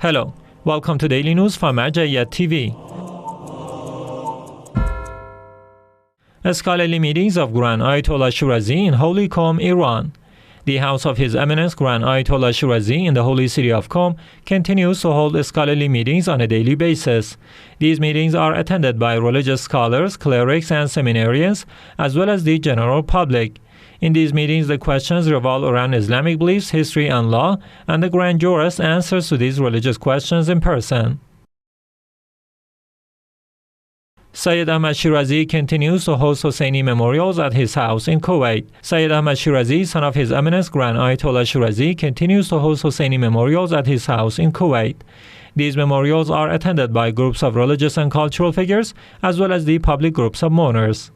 Hello, welcome to Daily News from Sajjad TV. Scholarly meetings of Gran Ayatollah Shirazi in Holy Qom, Iran. The House of His Eminence Gran Ayatollah Shirazi in the holy city of Qom continues to hold scholarly meetings on a daily basis. These meetings are attended by religious scholars, clerics, and seminarians, as well as the general public. In these meetings, the questions revolve around Islamic beliefs, history, and law, and the grand jurist answers to these religious questions in person. Seyed Ahmed Shirazi continues to host Husseini memorials at his house in Kuwait. Seyed Ahmed Shirazi, son of His Eminence Gran Ayatollah Shirazi, continues to host Husseini memorials at his house in Kuwait. These memorials are attended by groups of religious and cultural figures, as well as the public groups of mourners.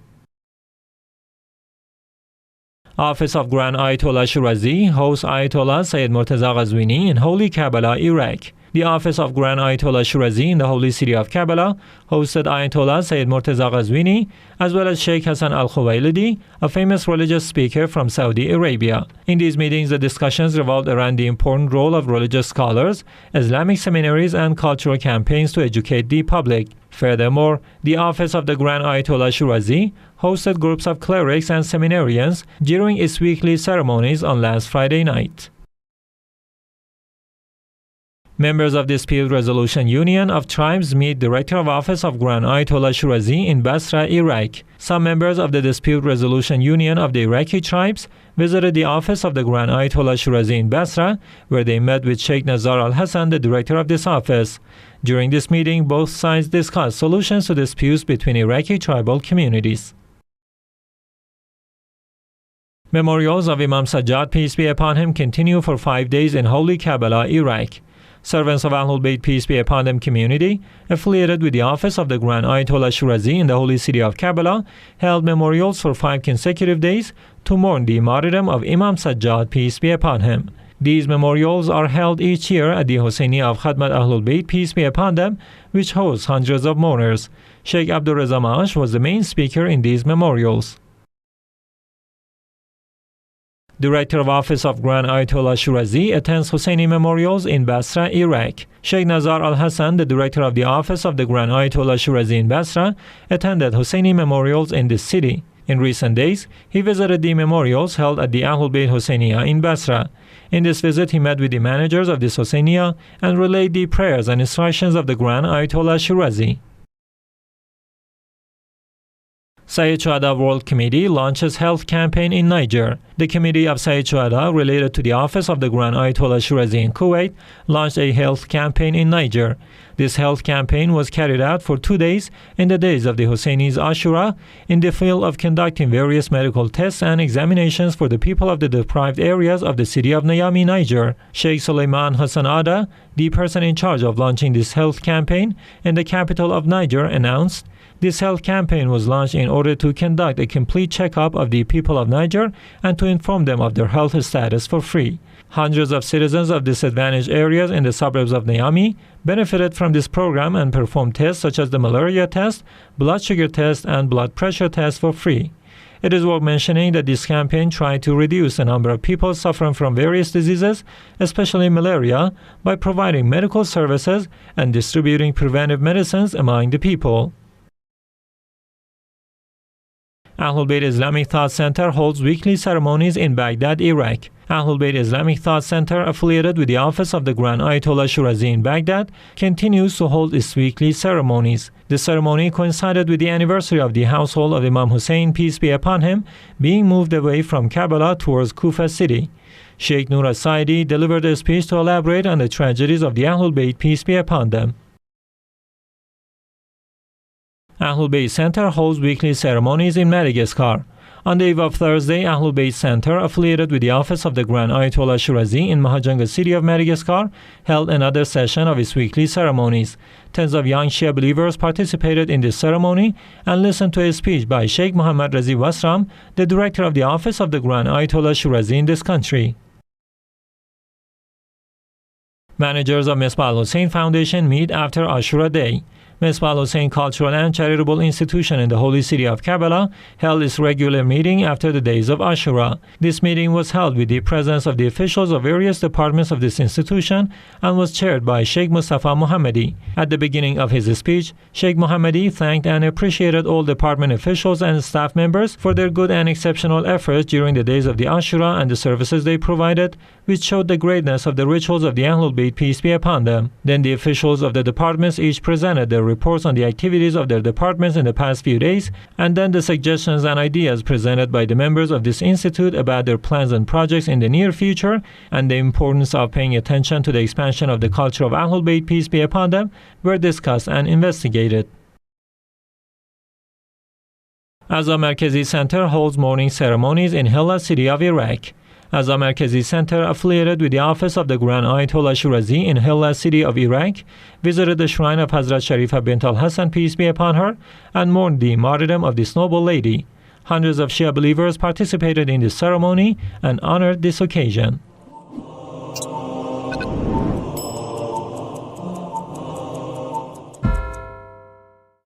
Office of Gran Ayatollah Shirazi hosts Ayatollah Seyed Morteza Qazwini in Holy Karbala, Iraq. The Office of Gran Ayatollah Shirazi in the holy city of Karbala hosted Ayatollah Seyed Morteza Qazwini, as well as Sheikh Hassan al-Khuwailidi, a famous religious speaker from Saudi Arabia. In these meetings, the discussions revolved around the important role of religious scholars, Islamic seminaries, and cultural campaigns to educate the public. Furthermore, the Office of the Gran Ayatollah Shirazi hosted groups of clerics and seminarians during its weekly ceremonies on last Friday night. Members of Dispute Resolution Union of Tribes meet Director of Office of Gran Ayatollah Shirazi in Basra, Iraq. Some members of the Dispute Resolution Union of the Iraqi tribes visited the office of the Gran Ayatollah Shirazi in Basra, where they met with Sheikh Nazar al-Hassan, the director of this office. During this meeting, both sides discussed solutions to disputes between Iraqi tribal communities. Memorials of Imam Sajjad, peace be upon him, continue for 5 days in Holy Karbala, Iraq. Servants of AhlulBayt, peace be upon them community, affiliated with the office of the Gran Ayatollah Shirazi in the holy city of Karbala, held memorials for 5 consecutive days to mourn the martyrdom of imamsajjad, peace be upon him. These memorials are held each year at the Husseini of AhlulBayt, peace be upon them, which hosts hundreds of mourners. Sheikh Abdul Reza Maash was the main speaker in these memorials. Director of Office of Gran Ayatollah Shirazi attends Husseini memorials in Basra, Iraq. Sheikh Nazar al-Hassan, the director of the Office of the Gran Ayatollah Shirazi in Basra, attended Husseini memorials in this city. In recent days, he visited the memorials held at the AhlulBayt Husseiniya in Basra. In this visit, he met with the managers of this Husseiniya and relayed the prayers and instructions of the Gran Ayatollah Shirazi. Seyed Shuhada World Committee launches health campaign in Niger. The committee of Seyed Shuhada, related to the office of the Gran Ayatollah Shirazi in Kuwait, launched a health campaign in Niger. This health campaign was carried out for 2 days in the days of the Husseini's Ashura in the field of conducting various medical tests and examinations for the people of the deprived areas of the city of Niamey, Niger. Sheikh Suleiman Hassan Ada, the person in charge of launching this health campaign in the capital of Niger, announced, "This health campaign was launched in order to conduct a complete checkup of the people of Niger and to inform them of their health status for free." Hundreds of citizens of disadvantaged areas in the suburbs of Niamey benefited from this program and performed tests such as the malaria test, blood sugar test, and blood pressure test for free. It is worth mentioning that this campaign tried to reduce the number of people suffering from various diseases, especially malaria, by providing medical services and distributing preventive medicines among the people. AhlulBayt Islamic Thought Center holds weekly ceremonies in Baghdad, Iraq. AhlulBayt Islamic Thought Center, affiliated with the office of the Gran Ayatollah Shirazi in Baghdad, continues to hold its weekly ceremonies. The ceremony coincided with the anniversary of the household of Imam Hussein, peace be upon him, being moved away from Karbala towards Kufa city. Sheikh Nur al-Saidi delivered a speech to elaborate on the tragedies of the AhlulBayt, peace be upon them. AhlulBayt Center holds weekly ceremonies in Madagascar. On the eve of Thursday, AhlulBayt Center, affiliated with the office of the Gran Ayatollah Shirazi in Mahajanga city of Madagascar, held another session of its weekly ceremonies. Tens of young Shia believers participated in this ceremony and listened to a speech by Sheikh Muhammad Razi Wasram, the director of the office of the Gran Ayatollah Shirazi in this country. Managers of Misbah al-Hussein Foundation meet after Ashura Day. Misbah al-Hussein Cultural and Charitable Institution in the holy city of Karbala held its regular meeting after the days of Ashura. This meeting was held with the presence of the officials of various departments of this institution and was chaired by Sheikh Mustafa Mohammadi. At the beginning of his speech, Sheikh Mohammadi thanked and appreciated all department officials and staff members for their good and exceptional efforts during the days of the Ashura and the services they provided, which showed the greatness of the rituals of the AhlulBayt, peace be upon them. Then the officials of the departments each presented their reports on the activities of their departments in the past few days, and then the suggestions and ideas presented by the members of this institute about their plans and projects in the near future and the importance of paying attention to the expansion of the culture of AhlulBayt, peace be upon them, were discussed and investigated. Azam Markazi Center holds mourning ceremonies in Hillah, city of Iraq. Azam Markazi Center, affiliated with the office of the Gran Ayatollah Shirazi in Hillah, city of Iraq, visited the shrine of Hazrat Sharifa bint al-Hassan, peace be upon her, and mourned the martyrdom of this noble lady. Hundreds of Shia believers participated in this ceremony and honored this occasion.